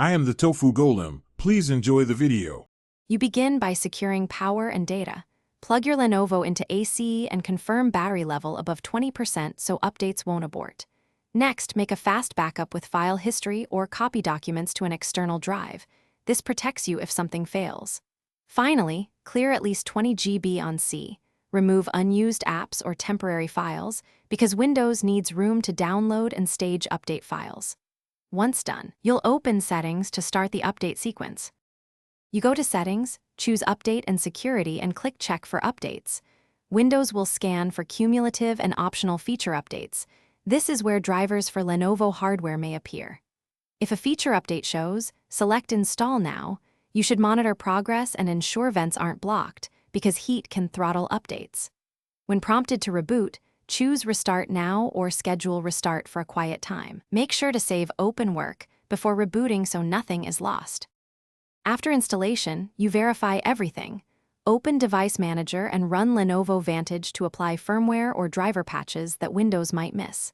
I am the Tofu Golem. Please enjoy the video. You begin by securing power and data. Plug your Lenovo into AC and confirm battery level above 20% so updates won't abort. Next, make a fast backup with file history or copy documents to an external drive. This protects you if something fails. Finally, clear at least 20 GB on C. Remove unused apps or temporary files because Windows needs room to download and stage update files. Once done, you'll open Settings to start the update sequence. You go to Settings, choose Update and Security and click Check for updates. Windows will scan for cumulative and optional feature updates. This is where drivers for Lenovo hardware may appear. If a feature update shows, select Install Now. You should monitor progress and ensure vents aren't blocked, because heat can throttle updates. When prompted to reboot, choose Restart Now or schedule restart for a quiet time. Make sure to save open work before rebooting so nothing is lost. After installation, you verify everything. Open Device Manager and run Lenovo Vantage to apply firmware or driver patches that Windows might miss.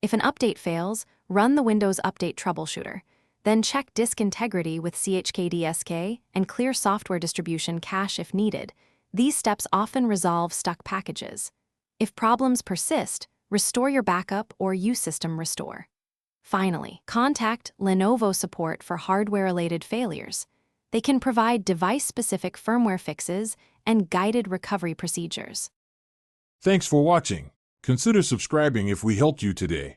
If an update fails, run the Windows Update Troubleshooter. Then check disk integrity with chkdsk and clear software distribution cache if needed. These steps often resolve stuck packages. If problems persist, restore your backup or use System Restore. Finally, contact Lenovo support for hardware-related failures. They can provide device-specific firmware fixes and guided recovery procedures. Thanks for watching. Consider subscribing if we helped you today.